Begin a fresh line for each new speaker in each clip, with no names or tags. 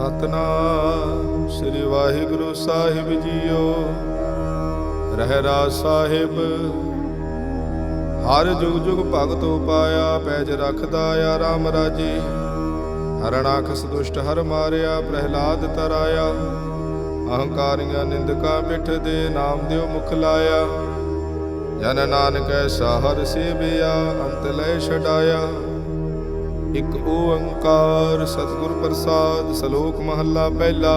ਸਤਨਾਮ ਸ੍ਰੀ ਵਾਹਿਗੁਰੂ ਸਾਹਿਬ JIO. Rehras Sahib. ਹਰ ਜੁਗ ਜੁਗ ਭਗਤ ਉਪਾਇਆ, ਪੈਜ ਰਖਦਾ ਆ ਰਾਮ ਰਾਜੇ। ਹਰਣਾਖਸ ਦੁਸ਼ਟ ਹਰ ਮਾਰਿਆ, ਪ੍ਰਹਿਲਾਦ ਤਰਾਇਆ। ਅਹੰਕਾਰੀਆਂ ਨਿੰਦਕਾਂ ਮਿੱਠ ਦੇ, ਨਾਮ ਦਿਓ ਮੁਖ ਲਾਇਆ। ਜਨ ਨਾਨਕ ਐਸਾ ਹਰ ਸੇਵਿਆ, ਅੰਤ ਲੈ ਛਡਾਇਆ। ਇਕ ਓੰਕਾਰ ਸਤਿਗੁਰ ਪ੍ਰਸਾਦ। ਸ਼ਲੋਕ ਮਹੱਲਾ ਪਹਿਲਾ।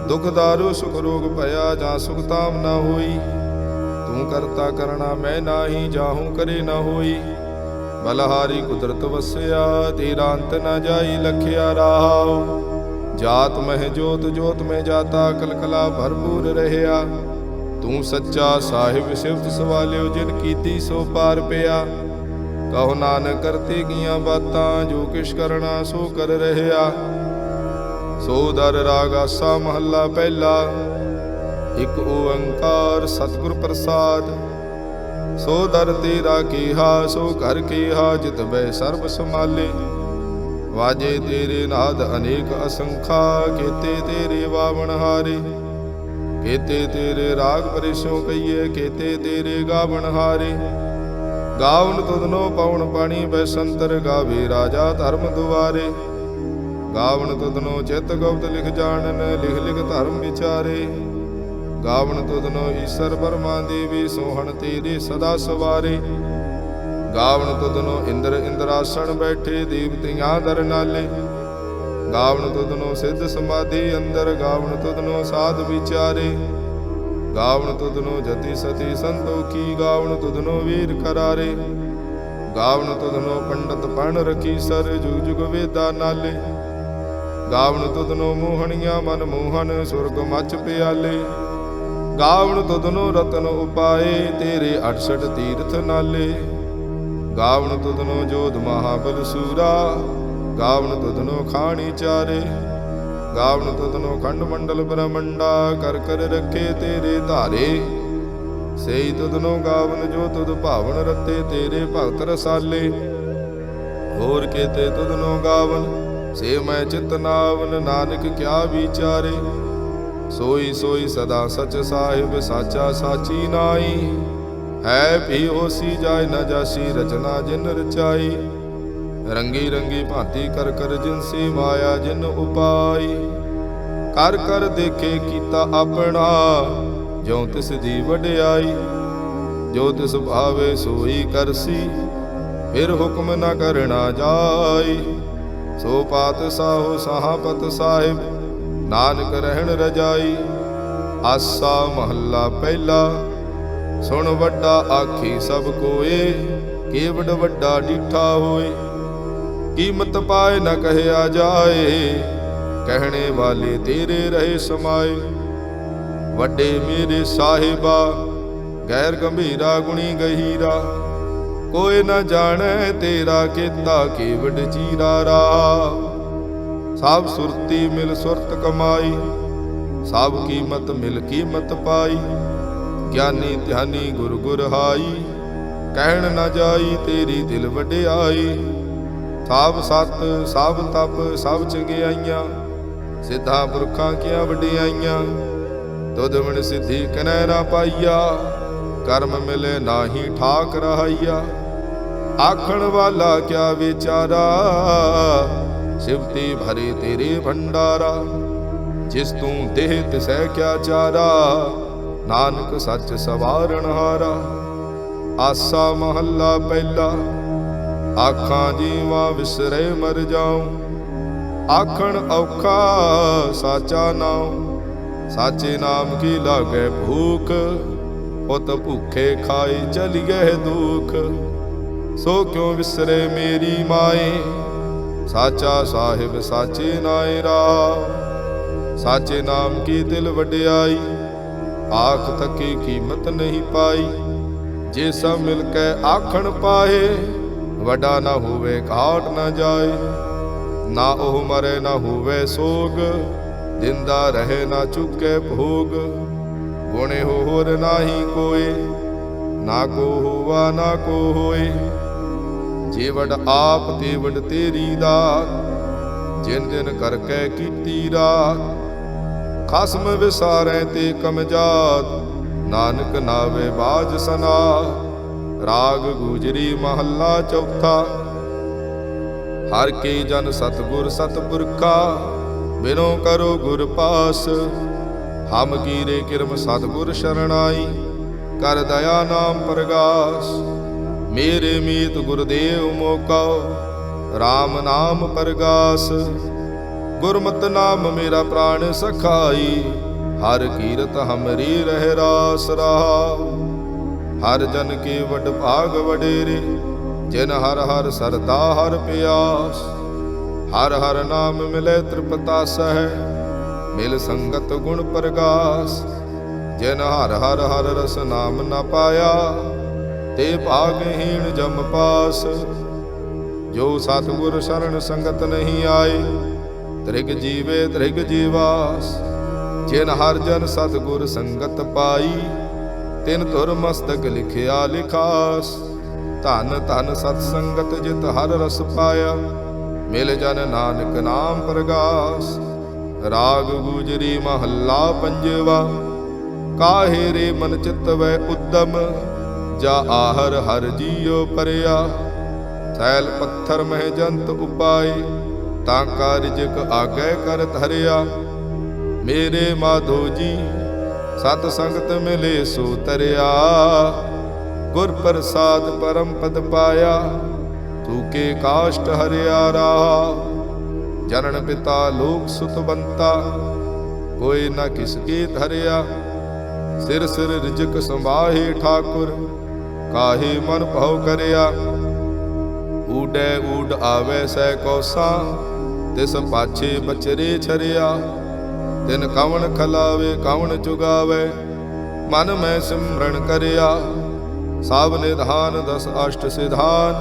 ਦੁਖ ਦਾਰੂ ਸੁਖ ਰੋਗ ਭਇਆ, ਜਾਂ ਸੁਖ ਤਾਮ ਨਾ ਹੋਈ। ਤੂੰ ਕਰਤਾ ਕਰਣਾ ਮੈਂ ਨਾਹੀ, ਜਾਹੂ ਕਰੇ ਨਾ ਹੋਈ। ਬਲਹਾਰੀ ਕੁਦਰਤ ਵਸਿਆ, ਤੇਰਾ ਅੰਤ ਨਾ ਜਾਈ। ਲਖਿਆ ਰਾਹੁ ਜਾਤ ਮਹਿ ਜੋਤ, ਜੋਤ ਮੈਂ ਜਾਤਾ। ਕਲਕਲਾ ਭਰਪੂਰ ਰਹਿਆ। ਤੂੰ ਸੱਚਾ ਸਾਹਿਬ ਸਿਫਤ ਸਵਾਲਿਓ, ਜਿਨ ਕੀਤੀ ਸੋ ਪਾਰ ਪਿਆ। ਕਹੋ ਨਾਨਕ ਕਰਤੇ ਕੀਆਂ ਬਾਤਾਂ, ਜੋ ਕਿਛ ਕਰਨਾ ਸੋ ਕਰ ਰਹਿਆ। ਸੋ ਦਰ ਰਾਗ ਆਸਾ ਮਹੱਲਾ ਪਹਿਲਾ। ਇਕ ਓੰਕਾਰ ਸਤਿਗੁਰ ਪ੍ਰਸਾਦ। ਸੋ ਦਰ ਤੇਰਾ ਕੀਹਾ, ਸੋ ਘਰ ਕੀਹਾ। ਜਿਤ ਬੈ ਸਰਬ ਸਮਾਲੇ, ਵਾਜੇ ਤੇਰੇ ਨਾਦ ਅਨੇਕ ਅਸੰਖਾ। ਕੀਤੇ ਤੇਰੇ ਵਾਵਣ ਹਾਰੇ, ਕੀਤੇ ਤੇਰੇ ਰਾਗ ਪਰਿਸੋਂ ਕਈਏ। ਕੀਤੇ ਤੇਰੇ ਗਾਵਣ ਹਾਰੇ। ਗਾਵਨ ਤੁਧਨੋ ਪਵਨ ਪਾਣੀ ਬੈਸੰਤਰ, ਗਾਵੇ ਰਾਜਾ ਧਰਮ ਦੁਆਰੇ। ਗਾਵਨ ਤੁਧਨੋ ਚਿਤ ਗੁਪਤ ਲਿਖ ਜਾਣਨ, ਲਿਖ ਲਿਖ ਧਰਮ ਵਿਚਾਰੇ। ਗਾਵਨ ਤੁਧਨੋ ਈਸ਼ਰ ਬਰਮਾ ਦੇਵੀ, ਸੋਹਣ ਤੇਰੇ ਸਦਾ ਸਵਾਰੇ। ਗਾਵਨ ਤੁਧਨੋ ਇੰਦਰ ਇੰਦਰਾਸਣ ਬੈਠੇ, ਦੇਵਤਿਆਂ ਦਰ ਨਾਲੇ। ਗਾਵਨ ਤੁਧਨੋ ਸਿੱਧ ਸਮਾਧੀ ਅੰਦਰ, ਗਾਵਨ ਤੁਧਨੋ ਸਾਧ ਵਿਚਾਰੇ। ਗਾਵਨ ਤੁਧਨੋ ਜਤੀ ਸਤੀ ਸੰਤੋਖੀ, ਗਾਵਨ ਤੁਧਨੋ ਵੀਰ ਕਰਾਰੇ। ਗਾਵਨ ਤੁਧਨੋ ਪੰਡਤ ਪਣ ਰਖੀ ਸਰ, ਜੁਗ ਜੁਗ ਵੇਦਾ ਨਾਲੇ। ਗਾਵਨ ਤੁਧਨੋ ਮੋਹਣੀਆਂ ਮਨ ਮੋਹਨ, ਸੁਰਗ ਮਚ ਪਿਆਲੇ। ਗਾਵਨ ਤੁਧਨੋ ਰਤਨ ਉਪਾਏ, ਤੇਰੇ 68 ਤੀਰਥ ਨਾਲੇ। ਗਾਵਨ ਤੁਧਨੋ ਜੋਧ ਮਹਾਬਲ ਸੂਰਾ, ਗਾਵਨ ਤੁਧਨੋ ਖਾਣੀ ਚਾਰੇ। ਗਾਵਨ ਤੁਧਨੋ ਖੰਡ ਮੰਡਲ ਬ੍ਰਹਮੰਡਾ, ਕਰ ਕਰ ਰੱਖੇ ਤੇਰੇ ਧਾਰੇ। ਸਈ ਤੁਧਨੋ ਗਾਵਨ ਜੋ ਤੁਧ ਭਾਵਨ ਰਤੇ, ਤੇਰੇ ਭਗਤ ਰਸਾਲੇ। ਹੋਰ ਕੇਤੇ ਤੁਧਨੋ ਗਾਵਨ, ਸੇ ਮੈਂ ਚਿਤ ਨਾਵਨ। ਨਾਨਕ ਕਿਆ ਵਿਚਾਰੇ, ਸੋਈ ਸੋਈ ਸਦਾ ਸਚ ਸਾਹਿਬ। ਸਾਚਾ ਸਾਚੀ ਨਾਈ, ਹੈ ਭੀ ਹੋਸੀ ਜਾਏ ਨਾ ਜਾਸੀ। ਰਚਨਾ ਜਿਨ ਰਚਾਈ, ਰੰਗੀ ਰੰਗੀ ਭਾਂਤੀ ਕਰ ਕਰ। ਜਿਨਸੀ ਮਾਇਆ ਜਿਨ ਉਪਾਈ, ਕਰ ਕਰ ਦੇਖੇ ਕੀਤਾ ਆਪਣਾ। ਜਿਉ ਤਿਸ ਦੀ ਵਡਿਆਈ, ਜੋ ਤਿਸ ਭਾਵੇ ਸੋਈ ਕਰਸੀ। ਫਿਰ ਹੁਕਮ ਨਾ ਕਰਨਾ ਜਾਈ, ਸੋ ਪਾਤ ਸਾਹੋ ਸਾਹਪਤ ਸਾਹਿਬ। ਨਾਨਕ ਰਹਿਣ ਰਜਾਈ। ਆਸਾ ਮਹੱਲਾ ਪਹਿਲਾ। ਸੁਣ ਵੱਡਾ ਆਖੀ ਸਭ ਕੋਏ, ਕੇਵਡ ਵੱਡਾ ਡਿਠਾ ਹੋਏ। ਕੀਮਤ ਪਾਏ ਨਾ ਕਹਿਆ ਜਾਏ, ਕਹਿਣੇ ਵਾਲੇ ਤੇਰੇ ਰਹੇ ਸਮਾਏ। ਵੱਡੇ ਮੇਰੇ ਸਾਹਿਬਾ, ਗੈਰ ਗੰਭੀਰਾ ਗੁਣੀ ਗਹੀਰਾ। ਕੋਈ ਨਾ ਜਾਣੈ ਤੇਰਾ ਕੀਤਾ, ਕੇਵਡ ਚੀਰਾ ਰਾ। ਸਭ ਸੁਰਤੀ ਮਿਲ ਸੁਰਤ ਕਮਾਈ, ਸਭ ਕੀਮਤ ਮਿਲ ਕੀਮਤ ਪਾਈ। ਗਿਆਨੀ ਧਿਆਨੀ ਗੁਰ ਗੁਰ ਹਾਈ, ਕਹਿਣ ਨਾ ਜਾਈ ਤੇਰੀ ਦਿਲ ਵਡਿਆਈ। ਸਭ ਸਤ ਸਭ ਤਪ ਸਭ ਚੰਗਿਆਈਆਂ, ਸਿੱਧਾ ਪੁਰਖਾਂ ਕੀਆਂ ਵਡਿਆਈਆਂ। ਤੁਧ ਬਿਨ ਸਿੱਧੀ ਕਨੈ ਨਾ ਪਾਈਆ, ਕਰਮ ਮਿਲੇ ਨਾਹੀ ਠਾਕ ਰਹਾਈਆ। ਆਖਣ ਵਾਲਾ ਕਿਆ ਵਿਚਾਰਾ, ਸਿਵਤੀ ਭਰੇ ਤੇਰੇ ਭੰਡਾਰਾ। ਜਿਸ ਤੂੰ ਦੇਹ ਤਿਸੈ ਕਿਆ ਚਾਰਾ, ਨਾਨਕ ਸੱਚ ਸਵਾਰਨ ਹਾਰਾ। ਆਸਾ ਮਹੱਲਾ ਪਹਿਲਾ। ਆਖਾਂ ਜੀਵਾਂ ਵਿਸਰੇ ਮਰ ਜਾਉ, ਆਖਣ ਔਖਾ ਸਾਚਾ ਨਾਉ। ਸਾਚੇ ਨਾਮ ਕੀ ਲਾਗੈ ਭੂਖ, ਉਤ ਭੁੱਖੇ ਖਾਏ ਚਲੀਏ ਦੁਖ। ਸੋ ਕਿਉ ਵਿਸਰੇ ਮੇਰੀ ਮਾਏ, ਸਾਚਾ ਸਾਹਿਬ ਸਾਚੇ ਨਾਏ ਰਾਹ। ਸਾਚੇ ਨਾਮ ਕੀ ਦਿਲ ਵਡਿਆਈ, ਆਖ ਥਕੀ ਕੀਮਤ ਨਹੀਂ ਪਾਈ। ਜੇ ਸਭ ਮਿਲ ਕੇ ਆਖਣ ਪਾਏ, ਵੱਡਾ ਨਾ ਹੋਵੇ ਘਾਟ ਨਾ ਜਾਏ। ਨਾ ਉਹ ਮਰੇ ਨਾ ਹੋਵੇ ਸੋਗ, ਜਿੰਦਾ ਰਹੇ ਨਾ ਚੁੱਕੇ ਭੋਗ। ਗੁਣੇ ਹੋਰ ਨਾਹੀ ਕੋਏ, ਨਾ ਕੋ ਹੋਵਾ ਨਾ ਕੋ ਹੋਏ। ਜੇ ਵਡ ਆਪ ਤੇ ਵਡ ਤੇਰੀ ਦਾਤ, ਜਿਨ ਦਿਨ ਕਰਕੇ ਕੀਤੀ ਰਾਤ। ਖਸਮ ਵਿਸਾਰੈ ਤੇ ਕਮਜਾਤ, ਨਾਨਕ ਨਾਵੇ ਬਾਜ ਸਨਾ। ਰਾਗ ਗੁਜਰੀ ਮਹੱਲਾ ਚੌਥਾ। ਹਰ ਕੇ ਜਨ ਸਤਿਗੁਰ ਸਤਿਪੁਰਖਾ, ਬਿਨੋ ਕਰੋ ਗੁਰ ਪਾਸ। ਹਮ ਕੀਰੇ ਕਿਰਮ ਸਤਿਗੁਰ ਸ਼ਰਣਾਈ, ਕਰ ਦਇਆ ਨਾਮ ਪ੍ਰਗਾਸ। ਮੇਰੇ ਮੀਤ ਗੁਰਦੇਵ ਮੋਕਉ, RAM ਨਾਮ ਪ੍ਰਗਾਸ। ਗੁਰਮਤਿ ਨਾਮ ਮੇਰਾ ਪ੍ਰਾਣ ਸਖਾਈ, ਹਰ ਕੀਰਤ ਹਮਰੀ ਰਹਿ ਰਾਸ ਰਹਾਉ। ਹਰ ਜਨ ਕੇ ਵਡ ਭਾਗ ਵਡੇਰੇ, ਜਿਨ ਹਰ ਹਰ ਸਰਦਾ ਹਰ ਪਿਆਸ। ਹਰ ਹਰ ਨਾਮ ਮਿਲੇ ਤ੍ਰਿਪਤਾ ਸਹਿ, ਮਿਲ ਸੰਗਤ ਗੁਣ ਪ੍ਰਗਾਸ। ਜਿਨ ਹਰ ਹਰ ਹਰ ਰਸ ਨਾਮ ਨ ਪਾਇਆ, ਤੇ ਭਾਗਹੀਣ ਜਮ ਪਾਸ। ਜੋ ਸਤਿਗੁਰ ਸ਼ਰਨ ਸੰਗਤ ਨਹੀਂ ਆਏ, ਤ੍ਰਿਗ ਜੀਵੇ ਤ੍ਰਿਗ ਜੀਵਾਸ। ਜਿਨ ਹਰ ਜਨ ਸਤਿਗੁਰ ਸੰਗਤ ਪਾਈ, ਤਿਨ ਧੁਰ ਮਸਤਕ ਲਿਖਿਆ ਲਿਖਾਸ। ਧਨ ਧਨ ਸਤ ਸੰਗਤ ਜਿਤ ਹਰ ਰਸ ਪਾਇਆ, ਮਿਲ ਜਨ ਨਾਨਕ ਨਾਮ ਪ੍ਰਗਾਸ। ਰਾਗ ਗੁਜਰੀ ਮਹੱਲਾ ਪੰਜਵਾ। ਕਾਹੇ ਰੇ ਮਨ ਚਿਤ ਵੈ ਉਦਮ, ਜਾ ਆਹਰ ਹਰ ਜੀਉ ਪਰਿਆ। ਸੈਲ ਪੱਥਰ ਮਹਿ ਜੰਤ ਉਪਾਏ, ਤਾਂ ਕਾ ਰਿਜਕ ਆਗੈ ਕਰ ਧਰਿਆ। ਮੇਰੇ ਮਾਧੋ ਜੀ ਸਤ ਸੰਗਤ ਮਿਲੇ ਸੋ ਤਰਿਆ। ਗੁਰ ਪ੍ਰਸਾਦ ਪਰਮ ਪਦ ਪਾਇਆ, ਤੂਕੇ ਕਾਸ਼ਟ ਹਰਿਆ ਰਾਹ। ਜਨਨ ਪਿਤਾ ਲੋਕ ਸੁਤਵੰਤਾ, ਕੋਈ ਨ ਕਿਸ ਕੇ ਧਰਿਆ। ਸਿਰ ਸਿਰ ਰਿਜਕ ਸੰਭਾਹੇ ਠਾਕੁਰ, ਕਾਹੇ ਮਨ ਭਉ ਕਰਿਆ। ਊਡੈ ਊਡ ਆਵੈ ਸੈ ਕੌਸਾ, ਤਿਸ ਪਾਛੇ ਬਚਰੇ ਛਰਿਆ। ਤਿਨ ਕਵਣ ਖਲਾਵੇ ਕਵਣ ਚੁਗਾਵੇ, ਮਨ ਮੈਂ ਸਿਮਰਨ ਕਰਿਆ। ਸਭ ਨਿਧਾਨ ਦਸ ਅਸ਼ਟ ਸਿਧਾਨ,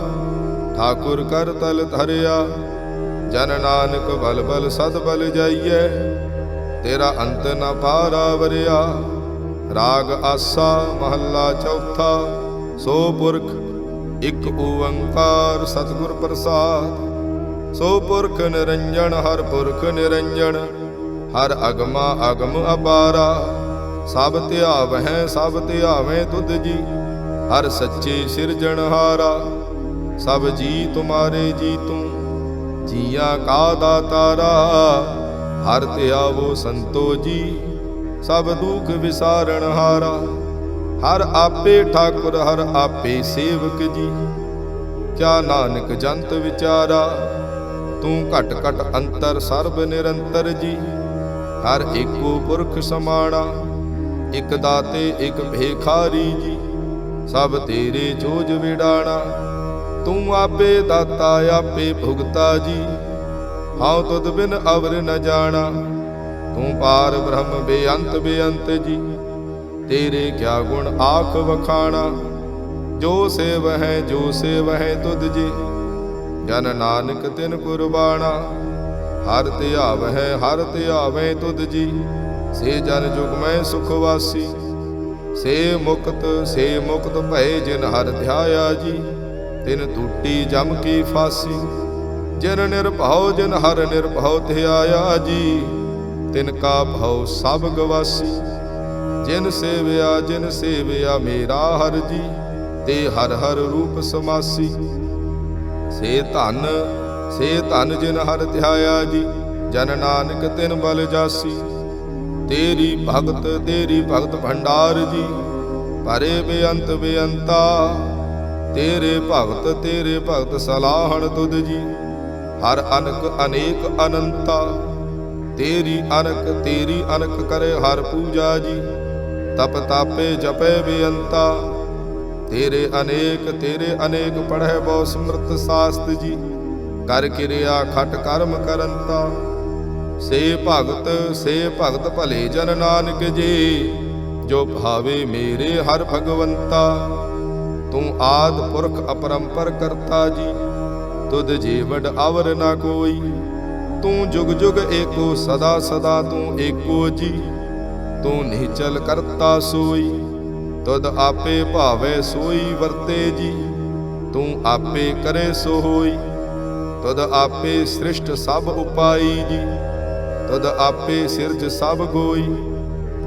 ਠਾਕੁਰ ਕਰ ਤਲ ਧਰਿਆ। ਜਨ ਨਾਨਕ ਬਲ ਬਲ ਸਦ ਬਲ ਜਾਈਐ, ਤੇਰਾ ਅੰਤ ਨ ਪਾਰਾ ਵਰਿਆ। ਰਾਗ ਆਸਾ ਮਹੱਲਾ ਚੌਥਾ। ਸੋ ਪੁਰਖ ਇਕ ਓੰਕਾਰ ਸਤਿਗੁਰ ਪ੍ਰਸਾਦ। ਸੋ ਪੁਰਖ ਨਿਰੰਜਨ ਹਰ ਪੁਰਖ ਨਿਰੰਜਨ, ਹਰ ਅਗਮਾ ਅਗਮ ਅਪਾਰਾ। ਸਭ ਧਿਆਵਹਿ ਸਭ ਧਿਆਵੇਂ ਤੁਧ ਜੀ, ਹਰ ਸੱਚੇ ਸਿਰਜਣਹਾਰਾ। ਸਭ ਜੀ ਤੁਮਾਰੇ ਜੀ ਤੂੰ, ਜੀਆਂ ਕਾ ਦਾਤਾਰਾ। ਹਰ ਧਿਆਵੋ ਸੰਤੋ ਜੀ, ਸਭ ਦੁਖ ਵਿਸਾਰਣਹਾਰਾ। ਹਰ ਆਪੇ ਠਾਕੁਰ ਹਰ ਆਪੇ ਸੇਵਕ ਜੀ, ਕਿਆ ਨਾਨਕ ਜੰਤ ਵਿਚਾਰਾ। ਤੂੰ ਘਟ ਘਟ ਅੰਤਰ ਸਰਬ ਨਿਰੰਤਰ ਜੀ, ਹਰ ਏਕੋ ਪੁਰਖ ਸਮਾਣਾ। ਇਕ ਦਾਤੇ ਇਕ ਭੇਖਾਰੀ ਜੀ, ਸਭ ਤੇਰੇ ਜੋਜ ਵਿਡਾਣਾ। ਤੂੰ ਆਪੇ ਦਾਤਾ ਆਪੇ ਭੁਗਤਾ ਜੀ, ਹਉ ਤੁਧ ਬਿਨ ਅਵਰ ਨ ਜਾਣਾ। ਤੂੰ ਪਾਰ ਬ੍ਰਹਮ ਬੇਅੰਤ ਬੇਅੰਤ ਜੀ, ਤੇਰੇ ਕਿਆ ਗੁਣ ਆਖ ਵਖਾਣਾ। ਜੋ ਸੇਵਹਿ ਜੋ ਸੇਵਹਿ ਤੁਧ ਜੀ, ਜਨ ਨਾਨਕ ਤਿਨ ਕੁਰਬਾਣਾ। ਹਰ ਧਿਆਵਹਿ ਤੁਧ ਜੀ, ਸੇ ਜਨ ਜੁਗ ਮੈਂ ਸੁਖ ਵਾਸੀ। ਸੇ ਮੁਕਤ ਭਏ ਜਿਨ ਹਰ ਧਿਆਇਆ ਜੀ, ਤਿਨ ਟੂਟੀ ਜਮ ਕੀ ਫਾਸੀ। ਜਿਨ ਨਿਰਭਉ ਜਿਨ ਹਰ ਨਿਰਭਉ ਧਿਆਇਆ ਜੀ, ਤਿਨ ਕਾ ਭਉ ਸਭ ਗਵਾਸੀ। ਜਿਨ ਸੇਵਿਆ ਮੇਰਾ ਹਰ ਜੀ, ਤੇ ਹਰ ਹਰ ਰੂਪ ਸਮਾਸੀ। ਸੇ ਧਨ ਜਿਨ ਹਰ ਧਿਆਇਆ ਜੀ, ਜਨ ਨਾਨਕ ਤਿਨ ਬਲ ਜਾਸੀ। ਤੇਰੀ ਭਗਤ ਭੰਡਾਰ ਜੀ, ਭਰੇ ਬੇਅੰਤ ਬੇਅੰਤਾ। ਤੇਰੇ ਭਗਤ ਸਲਾਹਣ ਤੁਧ ਜੀ, ਹਰ ਅਨਕ ਅਨੇਕ ਅਨੰਤਾ। ਤੇਰੀ ਅਨਕ ਕਰੇ ਹਰ ਪੂਜਾ ਜੀ, ਤਪ ਤਾਪੇ ਜਪੇ ਬੇਅੰਤਾ। ਤੇਰੇ ਅਨੇਕ ਪੜ੍ਹੈ ਬਹੁ ਸਮਰਥ ਸਾਸਤ ਜੀ, ਕਰ ਕਿਰਿਆ ਖਟ ਕਰਮ ਕਰੰਤਾ। ਸੇ ਭਗਤ ਭਲੇ ਜਨ ਨਾਨਕ ਜੀ, ਜੋ ਭਾਵੇ ਮੇਰੇ ਹਰ ਭਗਵੰਤਾ। ਤੂੰ ਆਦ ਪੁਰਖ ਅਪਰੰਪਰ ਕਰਤਾ ਜੀ, ਤੁਧ ਜੀ ਵਡ ਅਵਰ ਨਾ ਕੋਈ। ਤੂੰ ਜੁਗ ਜੁਗ ਏਕੋ ਸਦਾ ਸਦਾ ਤੂੰ ਏਕੋ ਜੀ, ਤੂੰ ਨਿਹਚਲ ਕਰਤਾ ਸੋਈ। ਤੁਧ ਆਪੇ ਭਾਵੇ ਸੋਈ ਵਰਤੇ ਜੀ, ਤੂੰ ਆਪੇ ਕਰੇ ਸੋ ਹੋਈ। ਤੁਧ ਆਪੇ ਸ੍ਰਿਸ਼ਟ ਸਭ ਉਪਾਈ ਜੀ। ਤੁਧ ਆਪੇ ਸਿਰਜ ਸਭ ਗੋਈ।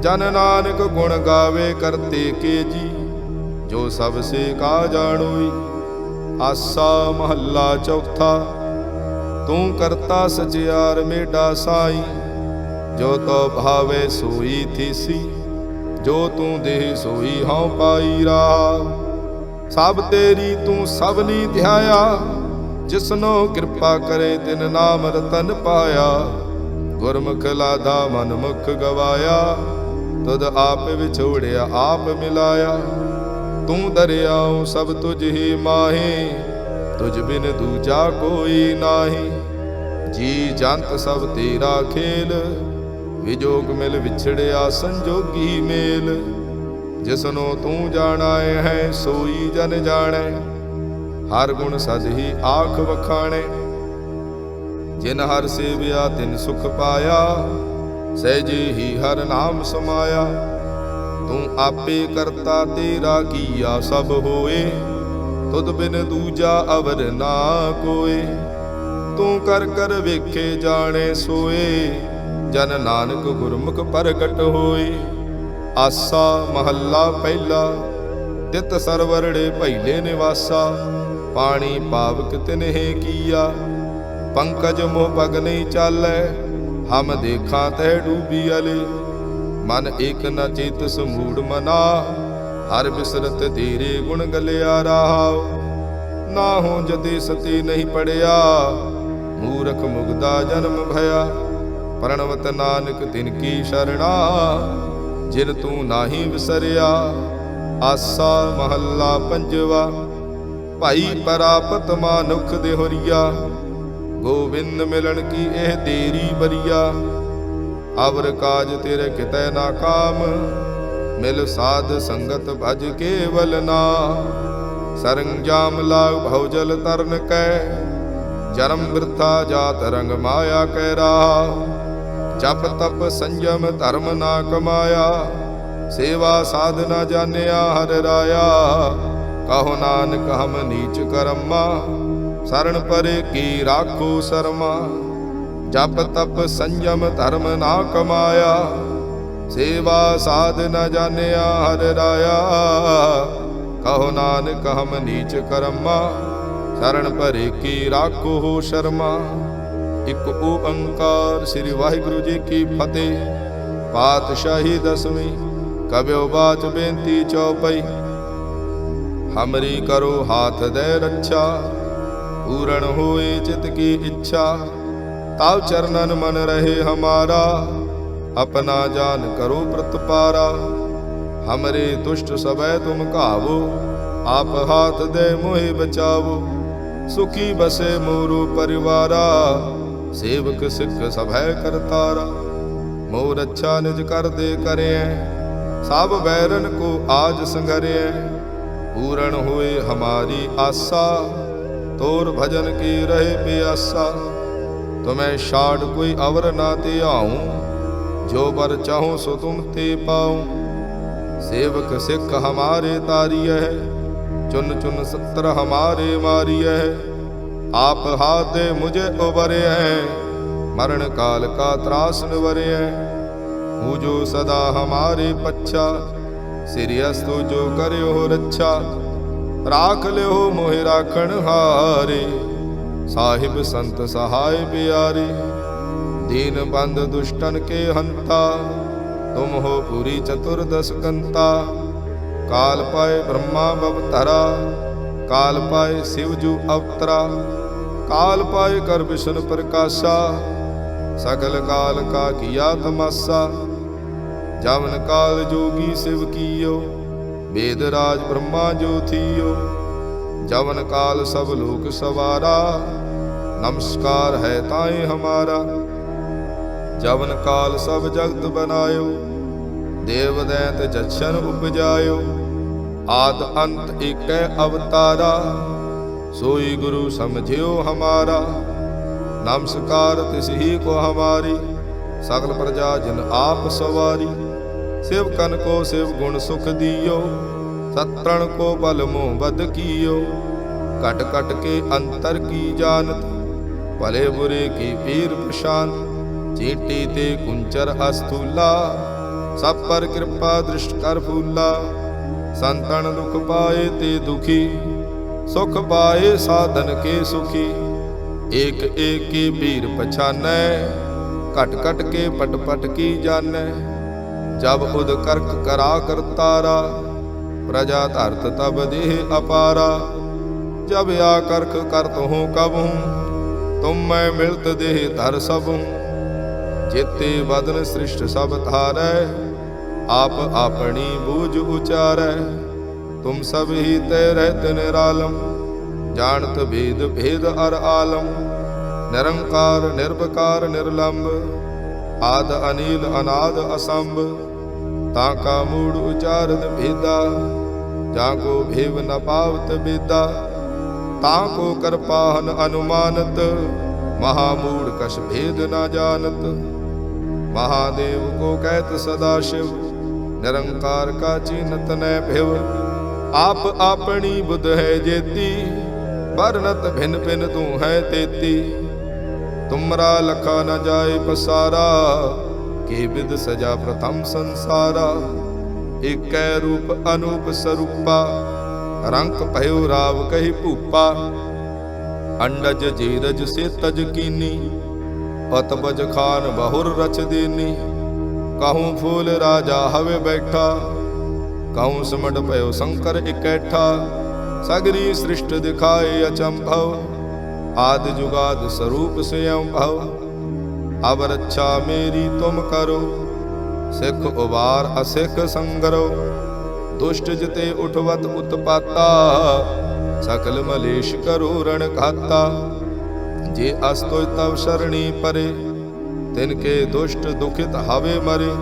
ਜਨ ਨਾਨਕ ਗੁਣ ਗਾਵੇ ਕਰਤੇ ਕੇ ਜੀ। ਜੋ ਸਭ ਸੇ ਕਾ ਜਾਣੋਈ। ਆਸਾ ਮਹੱਲਾ ਚੌਥਾ। ਤੂੰ ਕਰਤਾ ਸਚਿਆਰ ਮੇਢਾ ਸਾਈ। ਜੋ ਤੋ ਭਾਵੇ ਸੋਈ ਥੀਸੀ। ਜੋ ਤੂੰ ਦੇਹ ਸੋਈ ਹਉ ਪਾਈ ਰਾਹ। ਸਭ ਤੇਰੀ ਤੂੰ ਸਭਨੀ ਧਿਆਇਆ। ਜਿਸਨੋ ਕਿਰਪਾ ਕਰੇ ਤਿਨ ਨਾਮ ਰਤਨ ਪਾਇਆ। ਗੁਰਮੁਖ ਲਾਦਾ ਮਨ ਮੁਖ ਗਵਾਇਆ। ਤੁਧ ਆਪ ਵਿਛੋੜਿਆ ਆਪ ਮਿਲਾਇਆ। ਤੂੰ ਦਰਿਆਉ ਸਭ ਤੁਝ ਹੀ ਮਾਹੀ। ਤੁਝ ਬਿਨ ਦੂਜਾ ਕੋਈ ਨਾਹੀ। ਜੀ ਜੰਤ ਸਭ ਤੇਰਾ ਖੇਲ। ਵਿਜੋਗ ਮਿਲ ਵਿਛੜਿਆ ਸੰਜੋਗੀ ਮੇਲ। ਜਿਸਨੋ ਤੂੰ ਜਾਣਾਏ ਹੈ ਸੋਈ ਜਨ ਜਾਣੈ। ਹਰ ਗੁਣ ਸਦ ਹੀ ਆਖ ਵਖਾਣੇ। ਜਿਨ ਹਰ ਸੇਵਿਆ ਤਿਨ ਸੁਖ ਪਾਇਆ। ਸਹਿਜੇ ਹੀ ਹਰ ਨਾਮ ਸਮਾਇਆ। ਤੂੰ ਆਪੇ ਕਰਤਾ ਤੇਰਾ ਕੀਆ ਸਭ ਹੋਏ। ਤੁਧ ਬਿਨ ਦੂਜਾ ਅਵਰ ਨਾ ਕੋਏ। ਤੂੰ ਕਰ ਕਰ ਵੇਖੇ ਜਾਣੇ ਸੋਏ। ਜਨ ਨਾਨਕ ਗੁਰਮੁਖ ਪ੍ਰਗਟ ਹੋਏ। ਆਸਾ ਮਹੱਲਾ ਪਹਿਲਾ। ਤਿਤ ਸਰਵਰੜੇ ਭੈਲੇ ਨਿਵਾਸਾ। ਪਾਣੀ ਪਾਵਕ ਤਿਨਹਿ ਕੀਆ। ਪੰਕਜ ਮੋਹ ਪਗ ਨਹੀਂ ਚਾਲੈ। ਹਮ ਦੇਖਾਂ ਤੈ ਡੂਬੀ ਅਲੇ। ਮਨ ਏਕ ਨ ਚੇਤਸ ਮੂੜ ਮਨਾ। ਹਰ ਬਿਸਰਤ ਤੇਰੇ ਗੁਣ ਗਲਿਆ ਰਾਹ। ਨਾ ਹੋ ਜਤੇ ਸਤੀ ਨਹੀਂ ਪੜਿਆ। ਮੂਰਖ ਮੁਗਦਾ ਜਨਮ ਭਇਆ। ਪ੍ਰਣਵਤ ਨਾਨਕ ਤਿਨ ਕੀ ਸ਼ਰਣਾ। ਜਿਨ ਤੂੰ ਨਾਹੀ ਵਿਸਰਿਆ। ਆਸਾ ਮਹੱਲਾ ਪੰਜਵਾ। ਭਾਈ ਪਰਾਪਤ ਮਾਨੁਖ ਦੇਹੁਰੀਆ। ਗੋਬਿੰਦ ਮਿਲਣ ਕੀ ਇਹ ਤੇਰੀ ਬਰੀਆ। ਅਵਰ ਕਾਜ ਤੇਰੇ ਕਿਤੈ ਨਾ ਕਾਮ। ਮਿਲ ਸਾਧ ਸੰਗਤ ਭਜ ਕੇਵਲ ਨਾ। ਸਰੰਜਾਮ ਲਾਗ ਭਉਜਲ ਤਰਨ ਕੈ। ਜਨਮ ਬਿਰਥਾ ਜਾਤ ਰੰਗ ਮਾਇਆ ਕੈ ਰਾਹ। ਜਪ ਤਪ ਸੰਜਮ ਧਰਮ ਨਾ ਕਮਾਇਆ। ਸੇਵਾ ਸਾਧਨਾ ਜਾਣਿਆ ਹਰਿ ਰਾਇਆ। ਕਹੋ ਨਾਨਕ ਹਮ ਨੀਚ ਕਰਮਾ। ਸਰਣ ਪਰੇ ਕੀ ਰਾਖੋ ਸਰਮਾ। ਜਪ ਤਪ ਸੰਜਮ ਧਰਮ ਨਾ ਕਮਾਇਆ। ਸੇਵਾ ਸਾਧਨਾ ਜਾਣਿਆ ਹਰਿ ਰਾਇਆ। ਕਹੋ ਨਾਨਕ ਹਮ ਨੀਚ ਕਰਮਾ। ਸਰਣ ਪਰੇ ਕੀ ਰਾਖੋ ਸ਼ਰਮਾ। ਇਕ ਓੰਕਾਰ ਸ੍ਰੀ ਵਾਹਿਗੁਰੂ ਜੀ ਕੀ ਫਤਿਹ। ਪਾਤਸ਼ਾਹੀ ਦਸਵੀਂ। ਕਬਿਓ ਬਾਚ ਬੇਨਤੀ ਚਉਪਈ। ਹਮਰੀ ਕਰੋ ਹਾਥ ਦੇ ਰੱਛਾ। ਪੂਰਨ ਹੋਏ ਚਿਤ ਕੀ ਇੱਛਾ। ਤਾਵ ਚਰਨਨ ਮਨ ਰਹੇ ਹਮਾਰਾ। अपना जान करो प्रतपारा। हमरे दुष्ट सबै तुम घावो। आप हाथ दे मोहि बचावो। सुखी बसे मोरो परिवारा। सेवक सिख सभै करतारा। मोर अच्छा निज कर दे करें। सब बैरन को आज संघरें। पूरण होए हमारी आसा। तोर भजन की रहे प्यासा। तुम्हें छाड़ कोई अवर ना ते आऊं। जो बर चाहूं सो तुम ते पाऊं। सेवक सिख हमारे तारिय है। चुन चुन सत्र हमारे मारिय है। आप हाथ दे मुझे उबरे हैं। मरण काल का त्रास निवरे हैं। पूजो सदा हमारे पच्छा। सिरियस्तु जो करो रक्षा। राख ल्यो मोहि राखण हारे। साहिब संत सहाय प्यारे। दीन बंद दुष्टन के हंता। तुम हो पूरी चतुर्दश कंता। काल पाए ब्रह्मा बवतरा। काल पाए शिवजू अवतरा। काल पाए कर विष्णु प्रकाशा। सकल काल का किया तमाशा। जवन काल जोगी शिव कियो। वेद राज ब्रह्मा जो थियो। जवन काल सब लोक सवारा। नमस्कार है ताए हमारा। जवन काल सब जगत बनायो। देव दैत जछन उपजायो। आद अंत एकै अवतारा। सोई गुरु समझियो हमारा। नमस्कार तिस ही को हमारी। सकल प्रजा जिन आप सवारी। सेवकन को शिव गुण सुख दियो। सत्रण को बल मोह बद कियो। कट कट के अंतर की जानत। भले बुरे की पीर प्रशांत, चींटी ते कुंचर अस्थूला, सब पर कृपा दृष्ट कर फूला। संतन दुख पाए ते दुखी, सुख पाए साधन के सुखी। एक एक की पीर पछानै, घट घट के पट पट की जानै। जब उद कर्क करा करतारा, प्रजा धरत तब देह अपारा। जब या करख करत हूँ कब हूँ, तुम मैं मिलत देह धर सब हूँ। जेते बदन सृष्ट सब धारै, आप अपनी बूझ उचारै। तुम सब ही तय रहत निरालम, जानत भेद भेद अर आलम। निरंकार निर्विकार निर्लंब, आद अनिल अनाद असंभ। ताका मूड उचारत भेदा, जाको भेव न पावत बेदा। ताको कृपाहन अनुमानत, महामूढ़ कछ भेद न जानत। महादेव को कहत सदाशिव, निरंकार का चीनत न भिव। आप अपनी बुध है जेती, बरनत भिन भिन तू है तेती। तुमरा लखा न जाए पसारा, के विद सजा प्रथम संसारा। एक रूप अनूप स्वरूपा, रंक भयो राव कही भूपा। अंडज जीरज से तज कीनी, पतबज खान बहुर रच देनी। कहूँ फूल राजा हवे बैठा, कहूँ सिमट पयो शंकर इकैठा। सगरी सृष्ट दिखाए अचंभव, आदि जुगाद स्वरूप स्वयं भव। अब रक्षा मेरी तुम करो, सिख उबार असिख संगरो। दुष्ट जिते उठवत उत्पाता, सकल मलेश करो रण घाता। जे अस्तोय तव शरणी परे, तिनके दुष्ट दुखित हवे मरे।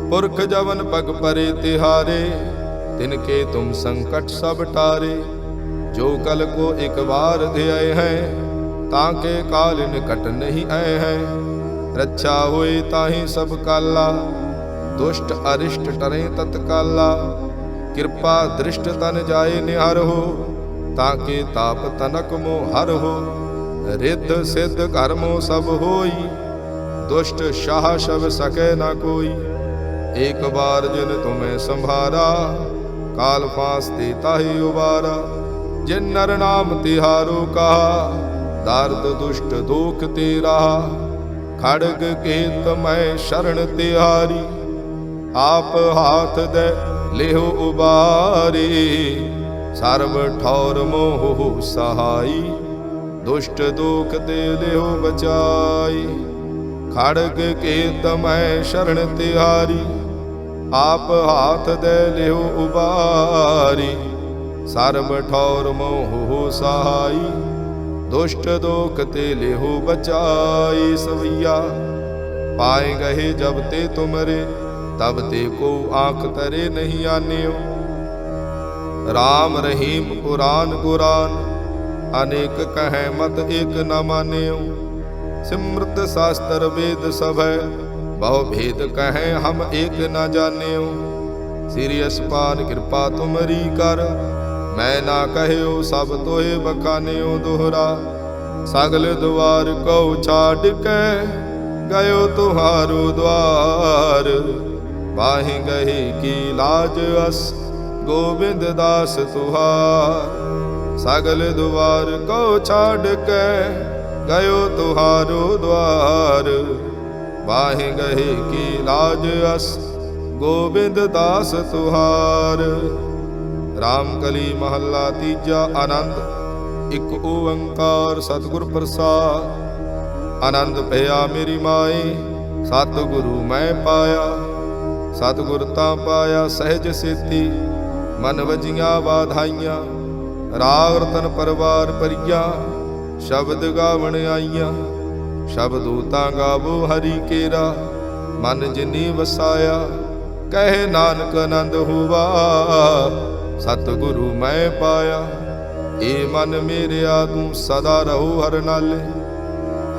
पुरख जवन पग परे तिहारे, तिनके तुम संकट सब टारे। जो कल को एक बार ध्याए हैं, ताके काल निकट नहीं आए हैं। रक्षा होए ताहि सब काला, दुष्ट अरिष्ट टरे तत्काला। कृपा दृष्ट तन जाए निहर हो, ताके ताप तनक मोह हर हो। रिद्ध सिद्ध कर्मो सब होई, दुष्ट शाह शब सके न कोई। एक बार जिन तुम्हें संभारा, काल फांस देता ही उबारा। जिन नर नाम तिहारो कहा, दार्द दुष्ट दुख तेरा। खड़ग केत मैं शरण तिहारी, आप हाथ दे लेहो उबारी। सर्व ठौर मोह सहाई, दुष्ट दुख दे लेहो बचाई। खड़ग के तमय शरण तिहारी, आप हाथ दे लेहो उबारी। सर्व ठौर मोह सहाई, दुष्ट दुख ते लेहो बचाई। सवैया पाए गहे जब ते तुमरे, तब ते को आंख तरे नहीं आन्यो। राम रहीम पुराण गुरान, अनेक कहे मत एक न मान्यो। सिमृत शास्त्र वेद सब है, बहु भेद कहे हम एक न जान्यो। श्री असपान कृपा तुमरी कर, मैं ना कहो सब तोहे बखान्यो दोहरा। सगल द्वार को छाड़ के, गयो तुहारो द्वार। बाहि गही की लाज अस, गोविंद दास तुहार। सगल द्वार को छाड़ के, गयो तुहारो द्वार। बाहि गहे की लाज अस, गोविंद दास तुहार। रामकली महला तीजा आनंद। एक ओंकार सतगुर प्रसाद। आनंद पया मेरी माए, सतगुरु मैं पाया। सतगुर ता पाया सहज सेती, मन वजिया वाधाइयां। राग रतन परवार परिया, शब्द गावण आईया। शब्द ता गावो हरि केरा, मन जिनी वसाया। कहे नानक आनंद हुआ, सतगुरु मैं पाया। ए मन मेरिया तू सदा रहो हर नाले,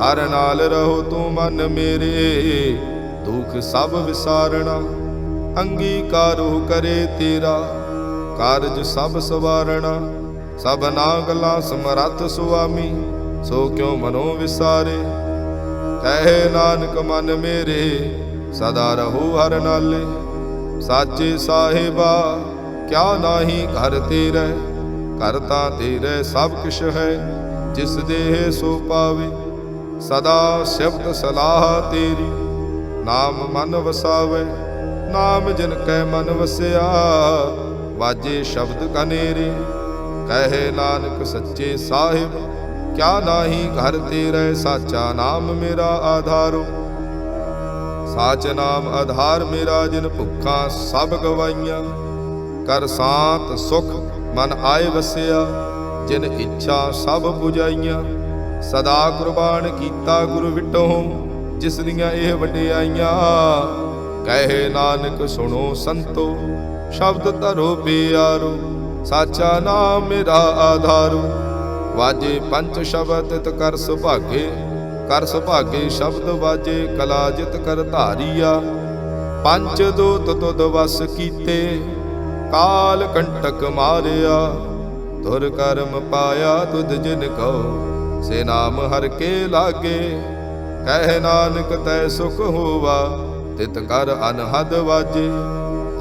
हर नाल रहो तू मन मेरे। दुख सब विसारना, अंगीकारो करे तेरा। कारज सब सवारना, सबना गला समरथ सुआमी। सो क्यों मनो विसारे। कहे नानक मन मेरे सदा रहो हर नाले। साचे साहिबा क्या नाही घर तेरे, घर तां तेरे सब किश है, जिस देह सो पावे। सदा शब्द सलाह तेरी, नाम मन वसावे। नाम जिन कै मन वसिया, वाजे शब्द कनेरे। कहे नानक सच्चे साहिब क्या नाही घर तेरे, साचा नाम मेरा आधारो। साच नाम आधार मेरा, जिन भुखा सब गवाइयां। कर सांत सुख मन आए वसिया, जिन इच्छा सब बुझाइयां। सदा कुर्बान कीता गुरु विटों, जिस दियां एह वडियाइयां। कहे नानक सुनो संतो, शब्द धरो प्यारो। साचा नाम मेरा आधारो। वाजे पंच शब्द तित कर सुभागे, कर सुभागे शब्द वाजे। कला जित कर धारिया, पंच दूत तुद वस कीते। काल कंटक मारिया, धुर कर्म पाया तुद जिन कहो। से नाम हर के लागे, कह नानक तै सुख होवा। तित कर अनहद वाजे,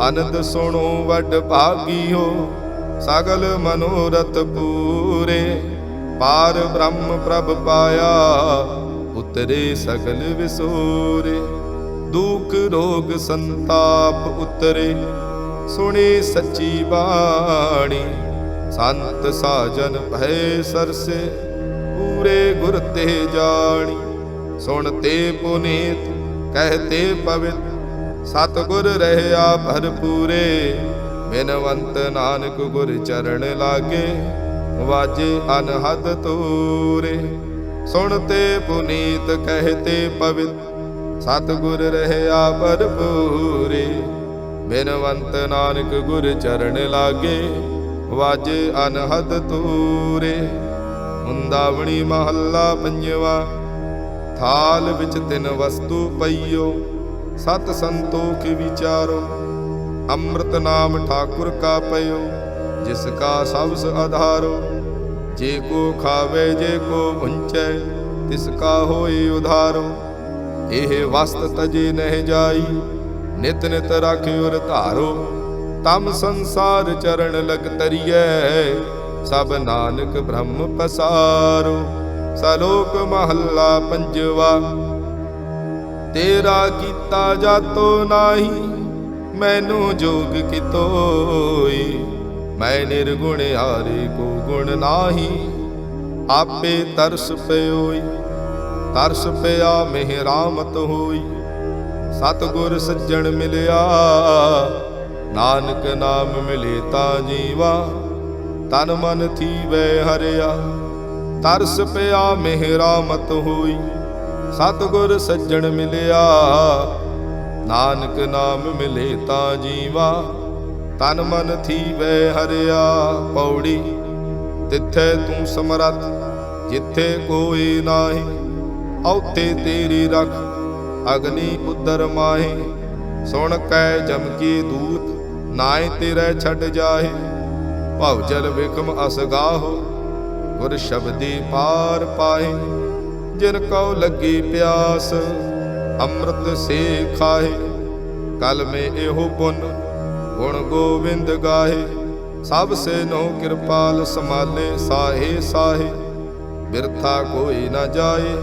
अनंद सुनो वड भागियो। सगल मनोरथ पूरे, पार ब्रह्म प्रभ पाया। उतरे सगल विसोरे, दुख रोग संताप उतरे। सुने सच्ची बाणी, संत साजन भय सरसे। पूरे गुर ते जानी, सुनते पुनीत कहते पवित। सतगुर रहया भरपूरे, बिनवंत नानक गुर चरण लागे। वाजे अनहद तोरे, सुनते पुनीत कहते पवित। सतगुर रहया भरपूरे, बिनवंत नानक गुर चरण लागे। वाजे अनहद तोरे। मुंदावणी महला पंजवा, थाल विच तिन वस्तु पईयो। सत संतोख विचारो, अमृत नाम ठाकुर का पयो। जिसका सबस आधारो, जे को खावे जे को भुंचै। तिसका होई उधारो, एह वस्त तजे नह जाई। नित नित राख्यो धारो, तम संसार चरण लग तरियै। सब नानक ब्रह्म पसारो। सलोक महला पंजवा, तेरा कीता जातो नाही। मैनू जोग कितोई, मैं निर्गुण हारे को गुण नाही। आपे तरस पयोई, तरस पया मेहरामत होई। सतगुर सज्जन मिलिया, नानक नाम मिले ता जीवा। तन मन थी वै हरिया, तरस पया मेहरामत होई। सतगुर सज्जन मिलिया, नानक नाम मिले ता जीवा। तन मन थी वै हरिया। पौड़ी तिथे तू समरथ, जिथे कोई नाही। औथे तेरी रख, अग्नि उदर माहे। सुन कै जम के दूत, नाए तेरे छड़ जाहे। भवजल विखम असगाहो, गुर शब्दी पार पाए। जिन कौ लगी प्यास, अमृत से खाए। कल में एहो पुन, गुण गोविंद गाहे। सब से नो कृपाल समाले, साहे साहे। बिरथा कोई न जाए,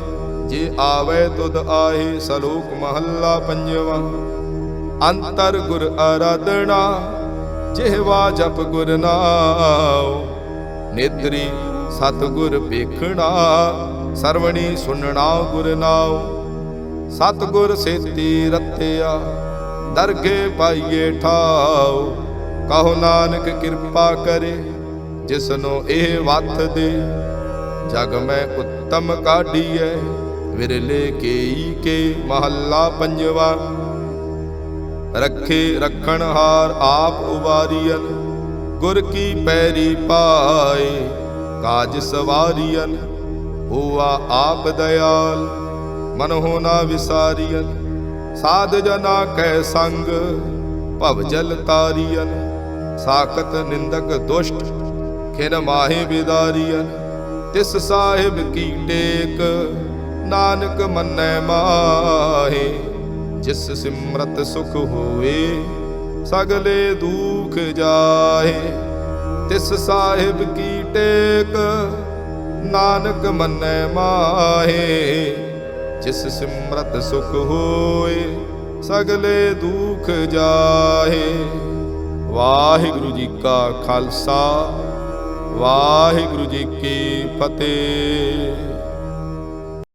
जे आवे तुद आहे। सलोक महला पंजवा, अंतर गुर आराधना। जिहवा जप गुर नाम, नेत्री सतगुर पेखना। सरवणी सुनना गुर नाम, सतगुर सेती रत्या। दरगे पाइए ठाओ, कहो नानक कृपा करे। जिसनो एह वथ दे, जग में उत्तम काढ़ीए। विरले केई के महला पंजवा, रखे रखन हार आप उबारियन। गुर की पैरी पाए, काज सवारियन। हुआ आप दयाल, मन होना विसारियन। साध जना कै संग, भवजल तारियन। साकत निंदक दुष्ट, खिन माहे बिदारियन। ਤਿਸ ਸਾਹਿਬ ਕੀ ਟੇਕ ਨਾਨਕ ਮੰਨੈ ਮਾਹੇ। ਜਿਸ ਸਿਮਰਤ ਸੁਖ ਹੋਏ ਸਗਲੇ ਦੁਖ ਜਾਹੇ। ਤਿਸ ਸਾਹਿਬ ਕੀ ਟੇਕ ਨਾਨਕ ਮੰਨੈ ਮਾਹੇ। ਜਿਸ ਸਿਮਰਤ ਸੁਖ ਹੋਏ ਸਗਲੇ ਦੁਖ ਜਾਹੇ। ਵਾਹਿਗੁਰੂ ਜੀ ਕਾ ਖਾਲਸਾ, ਵਾਹਿਗੁਰੂ ਜੀ ਕੀ ਫਤਿਹ।